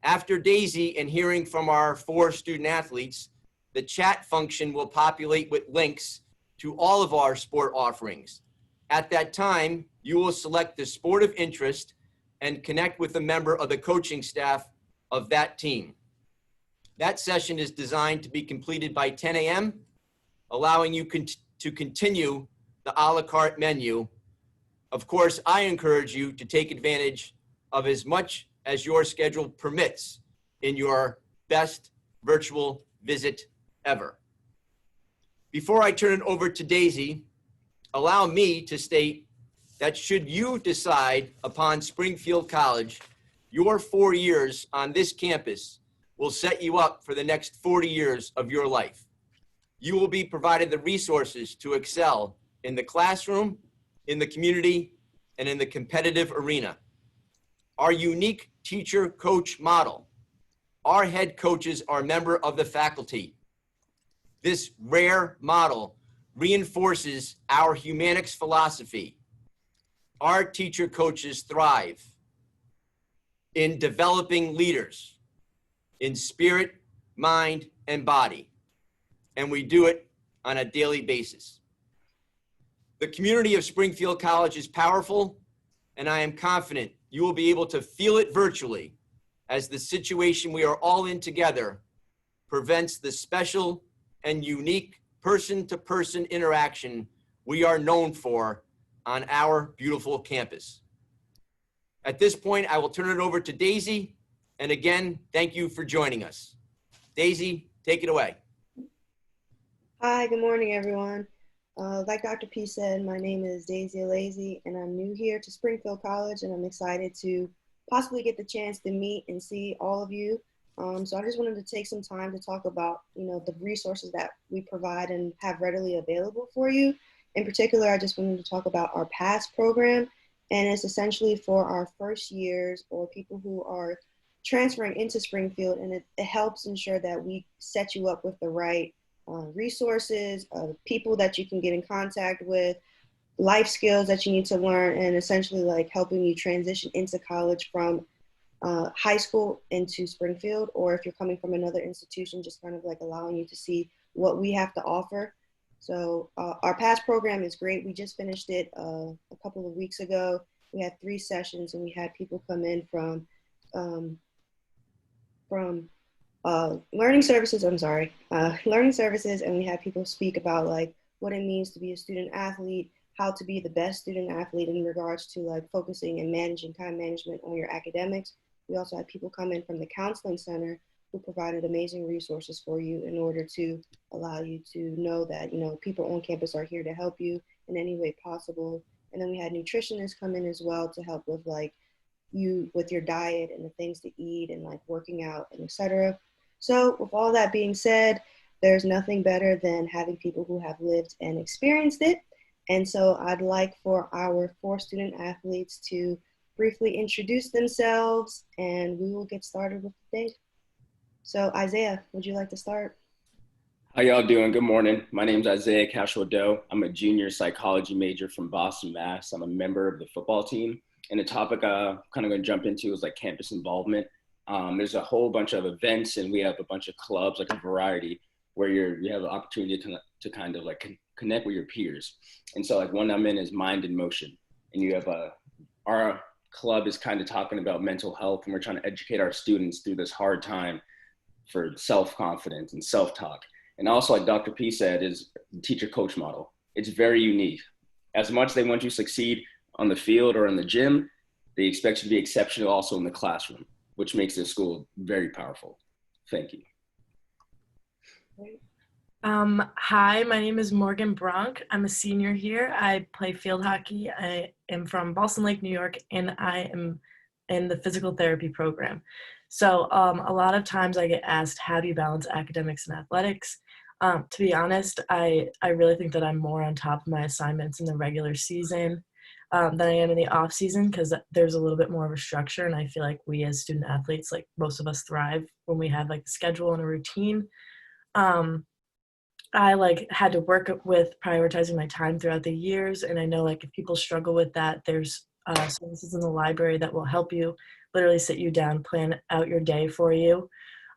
After Daisy and hearing from our 4 student athletes, the chat function will populate with links to all of our sport offerings. At that time, you will select the sport of interest and connect with a member of the coaching staff of that team. That session is designed to be completed by 10 a.m., allowing you to continue the a la carte menu. Of course, I encourage you to take advantage of as much as your schedule permits in your best virtual visit ever. Before I turn it over to Daisy, allow me to state that should you decide upon Springfield College, your 4 years on this campus will set you up for the next 40 years of your life. You will be provided the resources to excel in the classroom, in the community, and in the competitive arena. Our unique teacher-coach model. Our head coaches are a member of the faculty. This rare model reinforces our Humanics philosophy. Our teacher coaches thrive in developing leaders in spirit, mind, and body. And we do it on a daily basis. The community of Springfield College is powerful, and I am confident you will be able to feel it virtually as the situation we are all in together prevents the special and unique person-to-person interaction we are known for on our beautiful campus. At this point, I will turn it over to Daisy. And again, thank you for joining us. Daisy, take it away. Hi, good morning, everyone. Like Dr. P said, my name is Daisy Alazy, and I'm new here to Springfield College, and I'm excited to possibly get the chance to meet and see all of you. So I just wanted to take some time to talk about, the resources that we provide and have readily available for you. In particular, I just wanted to talk about our PASS program, and it's essentially for our first years or people who are transferring into Springfield, and it helps ensure that we set you up with the right resources, people that you can get in contact with, life skills that you need to learn, and essentially like helping you transition into college from high school into Springfield, or if you're coming from another institution, just kind of like allowing you to see what we have to offer. So our PASS program is great. We just finished it a couple of weeks ago. We had 3 sessions, and we had people come in from learning services, and we had people speak about like what it means to be a student athlete, how to be the best student athlete in regards to like focusing and managing time management on your academics. We also had people come in from the counseling center who provided amazing resources for you in order to allow you to know that, people on campus are here to help you in any way possible. And then we had nutritionists come in as well to help with like you with your diet and the things to eat and like working out and etc. So with all that being said, there's nothing better than having people who have lived and experienced it. And so I'd like for our 4 student athletes to briefly introduce themselves, and we will get started with the day. So Isaiah, would you like to start? How y'all doing? Good morning. My name is Isaiah Cashel-Doe. I'm a junior psychology major from Boston, Mass. I'm a member of the football team. And the topic I'm kind of going to jump into is like campus involvement. There's a whole bunch of events, and we have a bunch of clubs, like a variety, where you have an opportunity to kind of like connect with your peers. And so like one I'm in is Mind in Motion. And you have our club is kind of talking about mental health, and we're trying to educate our students through this hard time for self-confidence and self-talk. And also, like Dr. P said, is the teacher-coach model. It's very unique. As much as they want you to succeed on the field or in the gym, they expect you to be exceptional also in the classroom, which makes this school very powerful. Thank you. Hi, my name is Morgan Bronk. I'm a senior here. I play field hockey. I am from Boston Lake, New York, and I am in the physical therapy program. So a lot of times I get asked, how do you balance academics and athletics? To be honest, I really think that I'm more on top of my assignments in the regular season than I am in the off season, because there's a little bit more of a structure, and I feel like we as student athletes, like most of us thrive when we have like a schedule and a routine. I like had to work with prioritizing my time throughout the years, and I know like if people struggle with that, there's services in the library that will help you literally sit you down, plan out your day for you.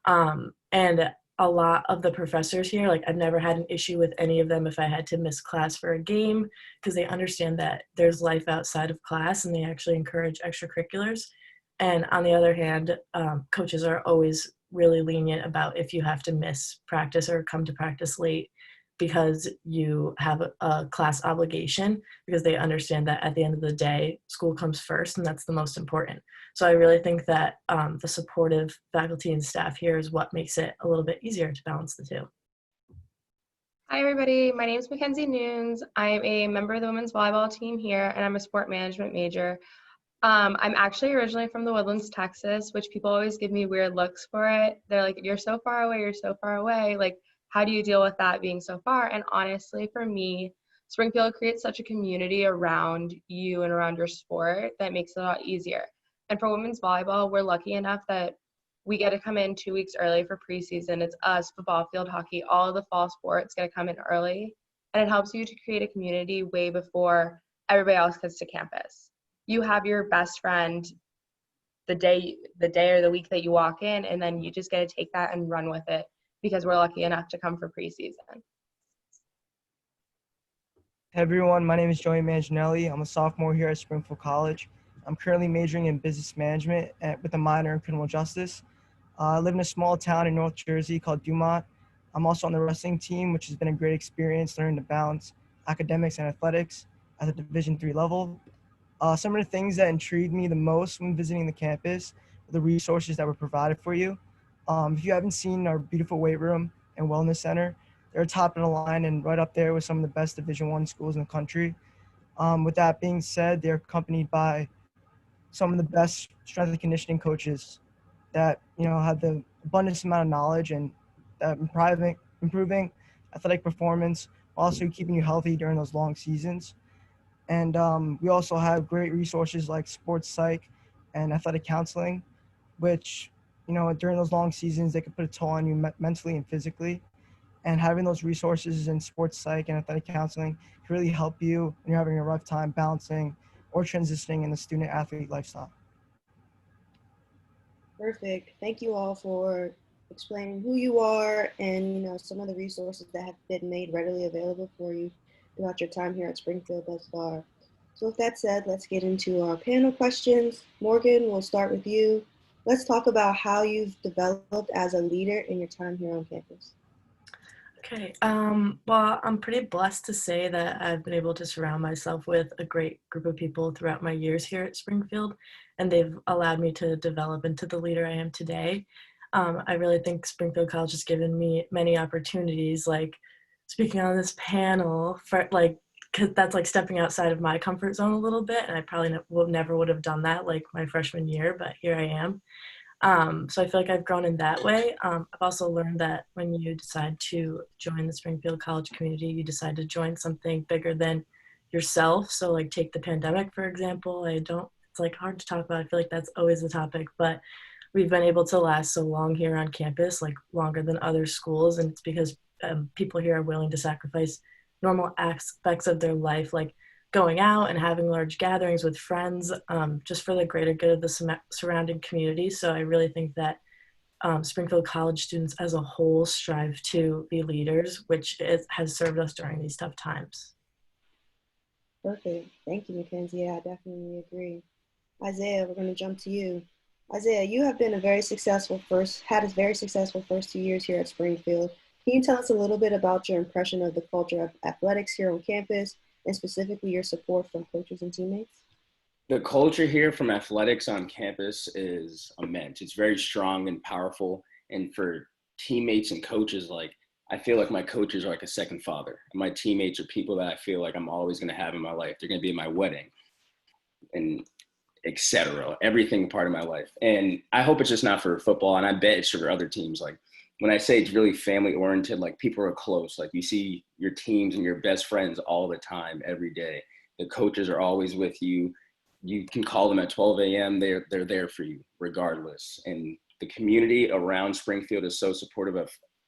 And a lot of the professors here, like I've never had an issue with any of them if I had to miss class for a game, because they understand that there's life outside of class and they actually encourage extracurriculars. And on the other hand, coaches are always really lenient about if you have to miss practice or come to practice late because you have a class obligation, because they understand that at the end of the day, school comes first and that's the most important. So I really think that the supportive faculty and staff here is what makes it a little bit easier to balance the two. Hi, everybody. My name is Mackenzie Nunes. I'm a member of the women's volleyball team here, and I'm a sport management major. I'm actually originally from the Woodlands, Texas, which people always give me weird looks for it. They're like, you're so far away, you're so far away. Like, how do you deal with that being so far? And honestly, for me, Springfield creates such a community around you and around your sport that makes it a lot easier. And for women's volleyball, we're lucky enough that we get to come in 2 weeks early for preseason. It's us, football, field hockey, all of the fall sports get to come in early. And it helps you to create a community way before everybody else gets to campus. You have your best friend the day or the week that you walk in, and then you just get to take that and run with it because we're lucky enough to come for preseason. Hey everyone, my name is Joey Manginelli. I'm a sophomore here at Springfield College. I'm currently majoring in business management with a minor in criminal justice. I live in a small town in North Jersey called Dumont. I'm also on the wrestling team, which has been a great experience learning to balance academics and athletics at the Division III level. Some of the things that intrigued me the most when visiting the campus are the resources that were provided for you. If you haven't seen our beautiful weight room and wellness center, they're top of the line and right up there with some of the best Division I schools in the country. With that being said, they're accompanied by some of the best strength and conditioning coaches that have the abundance amount of knowledge and improving athletic performance, also keeping you healthy during those long seasons. And we also have great resources like sports psych and athletic counseling, which during those long seasons they can put a toll on you mentally and physically. And having those resources in sports psych and athletic counseling can really help you when you're having a rough time balancing or transitioning in the student athlete lifestyle. Perfect. Thank you all for explaining who you are and some of the resources that have been made readily available for you throughout your time here at Springfield thus far. So with that said, let's get into our panel questions. Morgan, we'll start with you. Let's talk about how you've developed as a leader in your time here on campus. Okay, well, I'm pretty blessed to say that I've been able to surround myself with a great group of people throughout my years here at Springfield, and they've allowed me to develop into the leader I am today. I really think Springfield College has given me many opportunities, like speaking on this panel, for because that's like stepping outside of my comfort zone a little bit, and I probably never would have done that like my freshman year, but here I am. So I feel like I've grown in that way. I've also learned that when you decide to join the Springfield College community, you decide to join something bigger than yourself. So like take the pandemic, for example. It's like hard to talk about. I feel like that's always the topic, but we've been able to last so long here on campus, like longer than other schools. And it's because people here are willing to sacrifice normal aspects of their life, like going out and having large gatherings with friends, just for the greater good of the surrounding community. So I really think that Springfield College students as a whole strive to be leaders, which has served us during these tough times. Perfect. Thank you, Mackenzie. Yeah, I definitely agree. Isaiah, we're going to jump to you. Isaiah, you have been had a very successful first 2 years here at Springfield. Can you tell us a little bit about your impression of the culture of athletics here on campus, and specifically your support from coaches and teammates? The culture here from athletics on campus is immense. It's very strong and powerful. And for teammates and coaches, like I feel like my coaches are like a second father. And my teammates are people that I feel like I'm always going to have in my life. They're going to be at my wedding and etc. Everything part of my life. And I hope it's just not for football. And I bet it's for other teams. Like when I say it's really family oriented, like people are close. Like you see your teams and your best friends all the time, every day. The coaches are always with you. You can call them at 12 a.m. They're there for you regardless. And the community around Springfield is so supportive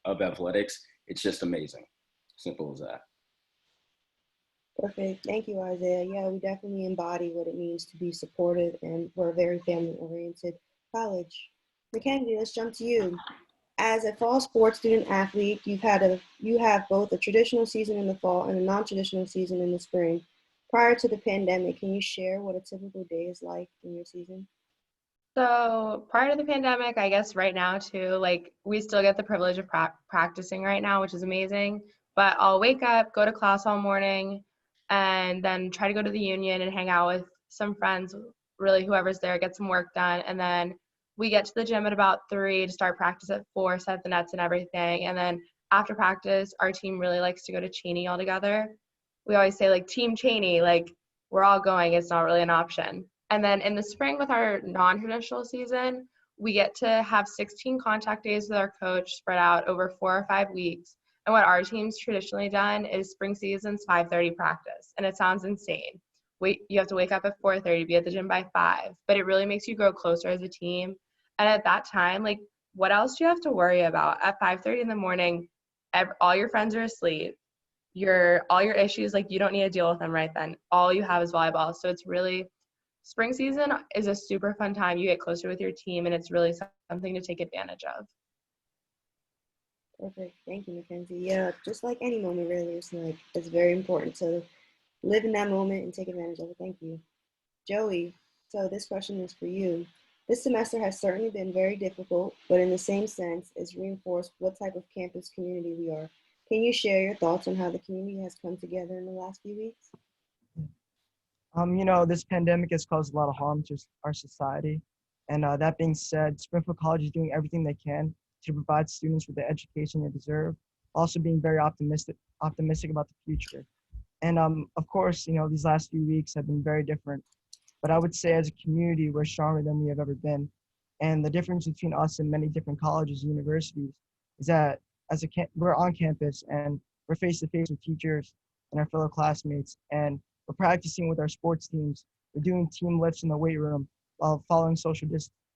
of athletics. It's just amazing. Simple as that. Perfect. Thank you, Isaiah. Yeah, we definitely embody what it means to be supportive, and we're a very family-oriented college. Mackenzie, let's jump to you. As a fall sports student athlete, you have both a traditional season in the fall and a non-traditional season in the spring. Prior to the pandemic, can you share what a typical day is like in your season? So prior to the pandemic, I guess right now too, like we still get the privilege of practicing right now, which is amazing. But I'll wake up, go to class all morning, and then try to go to the union and hang out with some friends, really whoever's there, get some work done. And then we get to the gym at about 3 to start practice at 4, set the nets and everything. And then after practice, our team really likes to go to Cheney all together. We always say like Team Cheney, like we're all going, it's not really an option. And then in the spring with our non-traditional season, we get to have 16 contact days with our coach spread out over 4 or 5 weeks. And what our team's traditionally done is spring season's 5:30 practice. And it sounds insane. You have to wake up at 4:30, be at the gym by 5, but it really makes you grow closer as a team. And at that time, like, what else do you have to worry about? At 5:30 in the morning, all your friends are asleep. All your issues, like, you don't need to deal with them right then. All you have is volleyball. So it's really, spring season is a super fun time. You get closer with your team, and it's really something to take advantage of. Perfect. Thank you, Mackenzie. Yeah, just like any moment, really, it's very important to live in that moment and take advantage of it. Thank you. Joey, so this question is for you. This semester has certainly been very difficult, but in the same sense, it's reinforced what type of campus community we are. Can you share your thoughts on how the community has come together in the last few weeks? This pandemic has caused a lot of harm to our society. And that being said, Springfield College is doing everything they can to provide students with the education they deserve, also being very optimistic about the future. And of course, these last few weeks have been very different. But I would say as a community, we're stronger than we have ever been. And the difference between us and many different colleges and universities is that we're on campus and we're face to face with teachers and our fellow classmates. And we're practicing with our sports teams. We're doing team lifts in the weight room while following social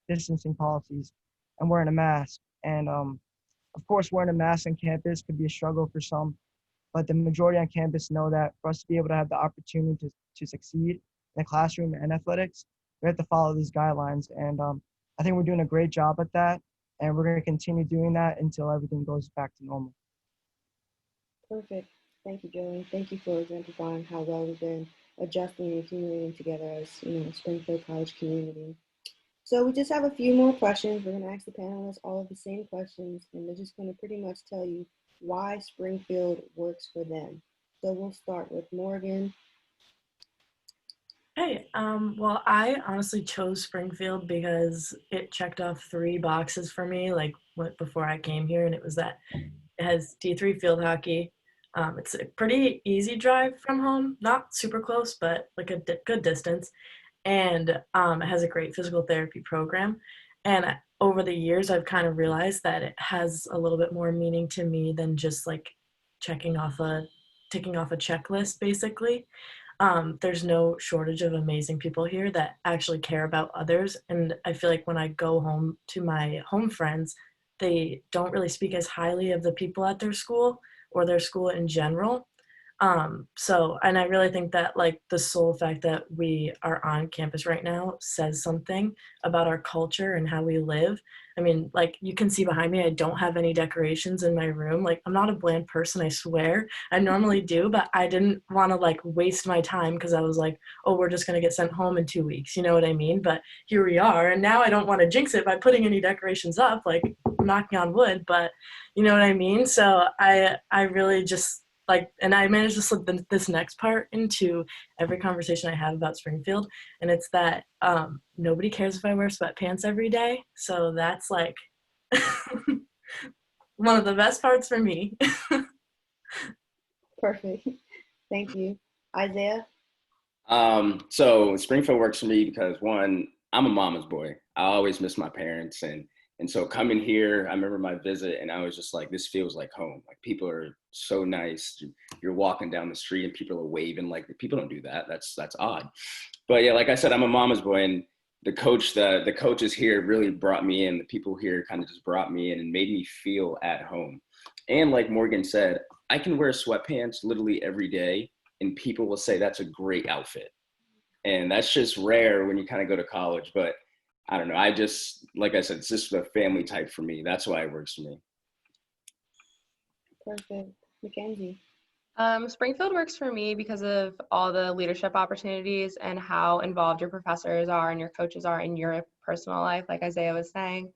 distancing policies and wearing a mask. And of course, wearing a mask on campus could be a struggle for some, but the majority on campus know that for us to be able to have the opportunity to succeed in the classroom and athletics, we have to follow these guidelines. And I think we're doing a great job at that. And we're going to continue doing that until everything goes back to normal. Perfect. Thank you, Joey. Thank you for exemplifying how well we've been adjusting and accumulating together as, Springfield College community. So we just have a few more questions. We're going to ask the panelists all of the same questions, and they're just going to pretty much tell you why Springfield works for them. So we'll start with Morgan. Hey, well, I honestly chose Springfield because it checked off 3 boxes for me, like before I came here, and it was that it has D3 field hockey. It's a pretty easy drive from home, not super close, but like a good distance. And it has a great physical therapy program. And over the years, I've kind of realized that it has a little bit more meaning to me than just like ticking off a checklist, basically. There's no shortage of amazing people here that actually care about others. And I feel like when I go home to my home friends, they don't really speak as highly of the people at their school or their school in general. And I really think that like the sole fact that we are on campus right now says something about our culture and how we live. I mean, like you can see behind me, I don't have any decorations in my room. Like I'm not a bland person, I swear. I normally do, but I didn't want to like waste my time because I was like, oh, we're just going to get sent home in 2 weeks. You know what I mean? But here we are. And now I don't want to jinx it by putting any decorations up, like knocking on wood, but you know what I mean? So I really just, and I managed to slip this next part into every conversation I have about Springfield, and it's that nobody cares if I wear sweatpants every day. So that's like one of the best parts for me. Perfect. Thank you. Isaiah? So Springfield works for me because one, I'm a mama's boy. I always miss my parents, and so coming here, I remember my visit and I was just like, this feels like home. Like people are so nice. You're walking down the street and people are waving. Like people don't do that. That's odd. But yeah, like I said, I'm a mama's boy, and the coaches here really brought me in. The people here kind of just brought me in and made me feel at home. And like Morgan said, I can wear sweatpants literally every day and people will say that's a great outfit. And that's just rare when you kind of go to college. But I don't know. I just, like I said, it's just a family type for me. That's why it works for me. Perfect. Mackenzie. Springfield works for me because of all the leadership opportunities and how involved your professors are and your coaches are in your personal life, like Isaiah was saying.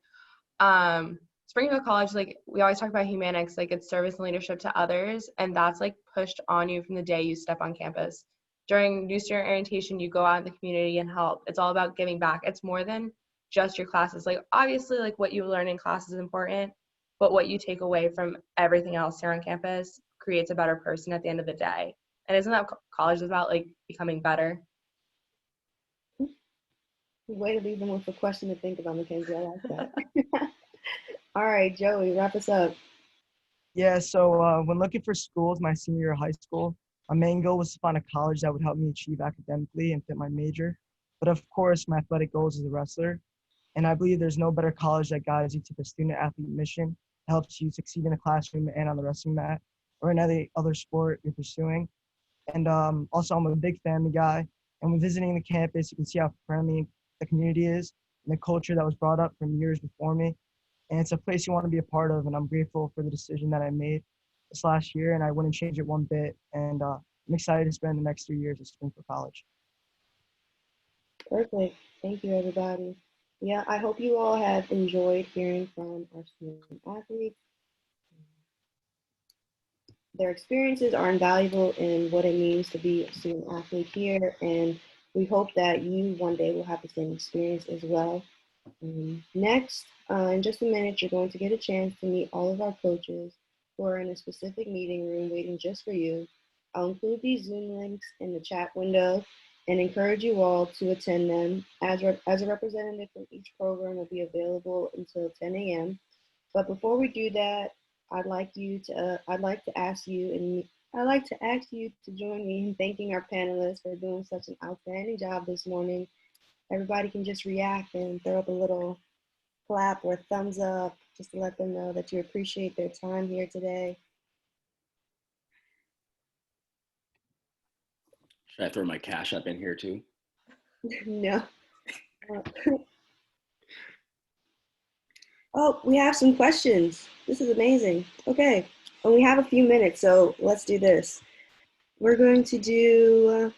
Springfield College, like we always talk about Humanics, like it's service and leadership to others, and that's like pushed on you from the day you step on campus. During new student orientation, you go out in the community and help. It's all about giving back. It's more than just your classes. Like obviously, like what you learn in class is important, but what you take away from everything else here on campus creates a better person at the end of the day. And isn't that what college is about, like becoming better? Way to leave them with a question to think about, Mackenzie. I like that. All right, Joey, wrap us up. Yeah, so when looking for schools my senior year of high school, my main goal was to find a college that would help me achieve academically and fit my major. But of course, my athletic goals as a wrestler. And I believe there's no better college that guides you to the student athlete mission, helps you succeed in the classroom and on the wrestling mat, or in any other sport you're pursuing. And also, I'm a big family guy. And when visiting the campus, you can see how friendly the community is and the culture that was brought up from years before me. And it's a place you want to be a part of. And I'm grateful for the decision that I made this last year, and I wouldn't change it one bit. And I'm excited to spend the next 3 years at Springfield College. Perfect. Thank you, everybody. Yeah, I hope you all have enjoyed hearing from our student athletes. Their experiences are invaluable in what it means to be a student athlete here, and we hope that you one day will have the same experience as well. Next, in just a minute, you're going to get a chance to meet all of our coaches who are in a specific meeting room waiting just for you. I'll include these Zoom links in the chat window and encourage you all to attend them. As a representative from each program will be available until 10 a.m. But before we do that, I'd like to ask you to join me in thanking our panelists for doing such an outstanding job this morning. Everybody can just react and throw up a little clap or thumbs up just to let them know that you appreciate their time here today. Should I throw my cash up in here too? No. Oh, we have some questions. This is amazing. Okay, and we have a few minutes, so let's do this. We're going to do,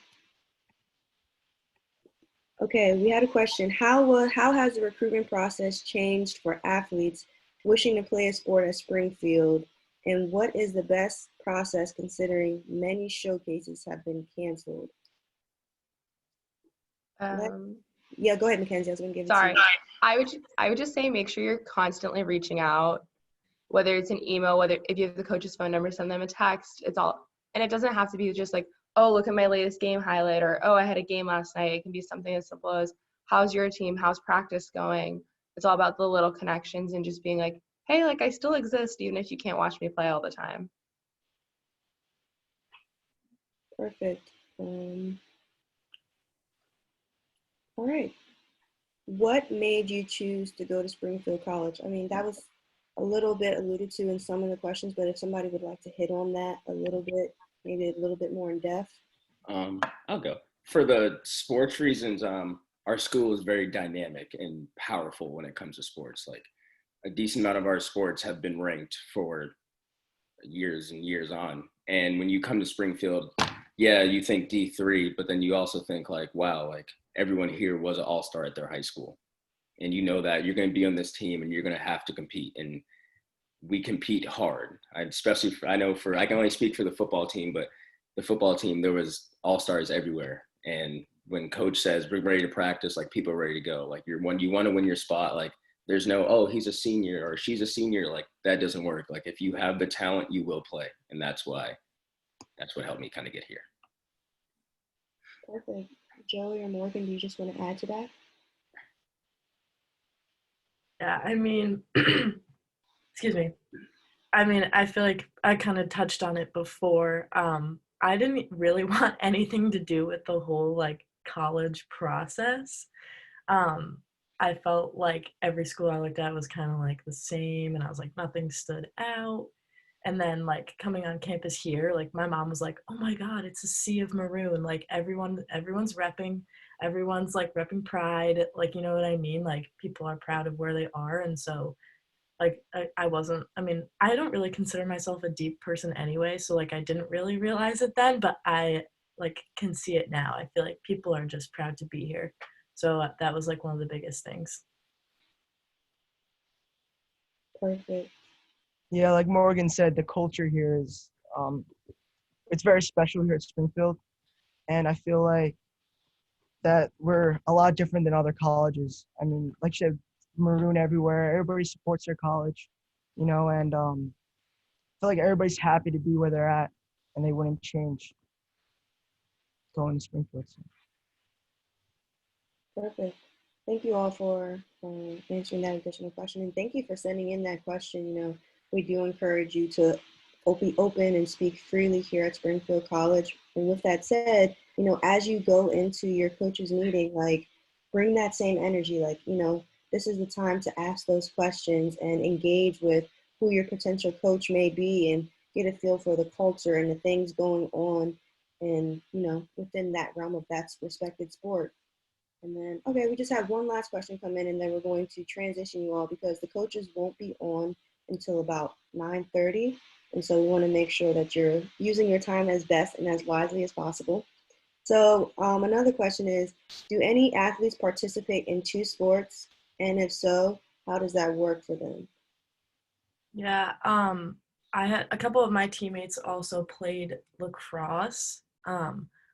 okay, we had a question. How has the recruitment process changed for athletes wishing to play a sport at Springfield? And what is the best process considering many showcases have been canceled? Yeah, go ahead, Mackenzie. I was going to give it to you. I would just say make sure you're constantly reaching out, whether it's an email, whether if you have the coach's phone number, send them a text. It's all, and it doesn't have to be just like, oh, look at my latest game highlight, or oh, I had a game last night. It can be something as simple as, how's your team? How's practice going? It's all about the little connections and just being like, hey, like I still exist even if you can't watch me play all the time. Perfect. All right. What made you choose to go to Springfield College? I mean, that was a little bit alluded to in some of the questions, but if somebody would like to hit on that a little bit, maybe a little bit more in depth. I'll go. For the sports reasons, our school is very dynamic and powerful when it comes to sports. Like a decent amount of our sports have been ranked for years and years on. And when you come to Springfield, yeah, you think D3, but then you also think like, wow, like everyone here was an all-star at their high school. And you know that you're going to be on this team and you're going to have to compete. And we compete hard. I can only speak for the football team, but the football team, there was all-stars everywhere. And when coach says we're ready to practice, like people are ready to go. Like you want to win your spot. Like there's no, oh, he's a senior or she's a senior. Like that doesn't work. Like if you have the talent, you will play. And that's what helped me kind of get here. Perfect. Joey or Morgan, do you just want to add to that? Yeah, I mean, excuse me. I mean, I feel like I kind of touched on it before. I didn't really want anything to do with the whole like college process. I felt like every school I looked at was kind of like the same, and I was like, nothing stood out. And then like coming on campus here, like my mom was like, oh my God, it's a sea of maroon. Like everyone's repping, everyone's like repping pride. Like, you know what I mean? Like people are proud of where they are. And so like I wasn't, I mean, I don't really consider myself a deep person anyway. So like I didn't really realize it then, but I like can see it now. I feel like people are just proud to be here. So that was like one of the biggest things. Perfect. Yeah, like Morgan said, the culture here is it's very special here at Springfield, and I feel like that we're a lot different than other colleges. I mean, like you said, maroon everywhere. Everybody supports their college, and I feel like everybody's happy to be where they're at, and they wouldn't change going to Springfield. So. Perfect. Thank you all for answering that additional question. And thank you for sending in that question. We do encourage you to be open and speak freely here at Springfield College. And with that said, as you go into your coach's meeting, like bring that same energy, like, this is the time to ask those questions and engage with who your potential coach may be and get a feel for the culture and the things going on and, within that realm of that respected sport. And then, okay, we just have one last question come in, and then we're going to transition you all because the coaches won't be on until about 9:30. And so we want to make sure that you're using your time as best and as wisely as possible. So another question is, do any athletes participate in two sports? And if so, how does that work for them? Yeah, I had a couple of my teammates also played lacrosse,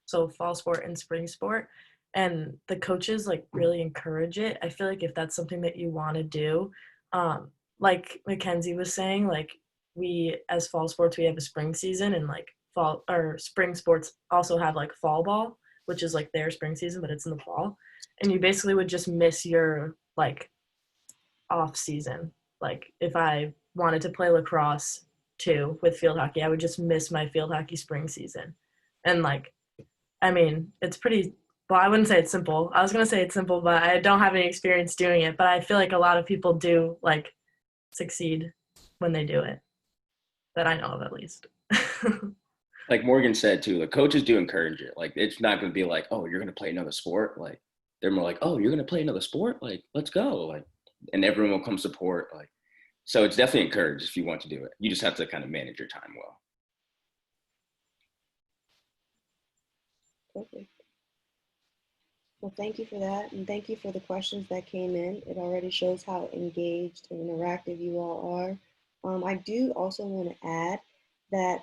so fall sport and spring sport, and the coaches like really encourage it. I feel like if that's something that you want to do, like Mackenzie was saying, like we as fall sports we have a spring season and like fall or spring sports also have like fall ball, which is like their spring season, but it's in the fall, and you basically would just miss your like off season. Like if I wanted to play lacrosse too with field hockey, I would just miss my field hockey spring season. And like, I mean, it's pretty, well, I wouldn't say it's simple. I was going to say it's simple, but I don't have any experience doing it. But I feel like a lot of people do like succeed when they do it, that I know of at least. Like Morgan said too, the coaches do encourage it. Like it's not going to be like, oh, you're going to play another sport. Like they're more like, oh, you're going to play another sport. Like let's go. Like, and everyone will come support. Like, so it's definitely encouraged if you want to do it. You just have to kind of manage your time well. Perfect. Well, thank you for that. And thank you for the questions that came in. It already shows how engaged and interactive you all are. I do also want to add that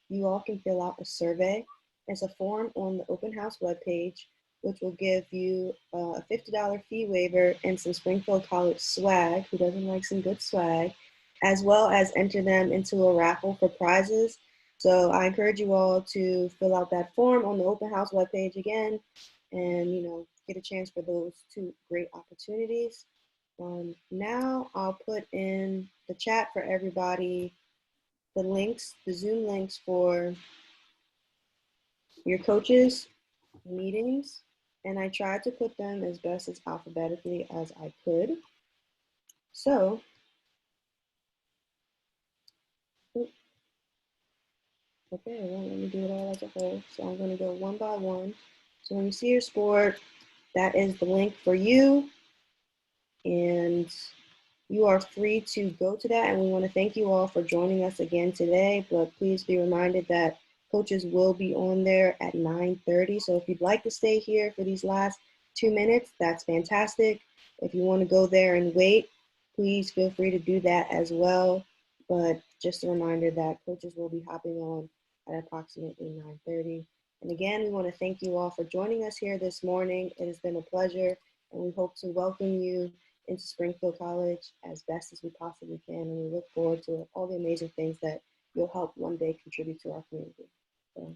you all can fill out a survey. It's a form on the open house webpage, which will give you a $50 fee waiver and some Springfield College swag. Who doesn't like some good swag? As well as enter them into a raffle for prizes. So I encourage you all to fill out that form on the open house webpage again and get a chance for those two great opportunities. Now I'll put in the chat for everybody the links, the Zoom links for your coaches meetings, and I tried to put them as best as alphabetically as I could. So okay, well, let me do it all as a whole. So I'm going to go one by one. So when you see your sport, that is the link for you. And you are free to go to that. And we want to thank you all for joining us again today. But please be reminded that coaches will be on there at 9:30. So if you'd like to stay here for these last 2 minutes, that's fantastic. If you want to go there and wait, please feel free to do that as well. But just a reminder that coaches will be hopping on at approximately 9:30. And again, we want to thank you all for joining us here this morning. It has been a pleasure, and we hope to welcome you into Springfield College as best as we possibly can. And we look forward to all the amazing things that you'll help one day contribute to our community. So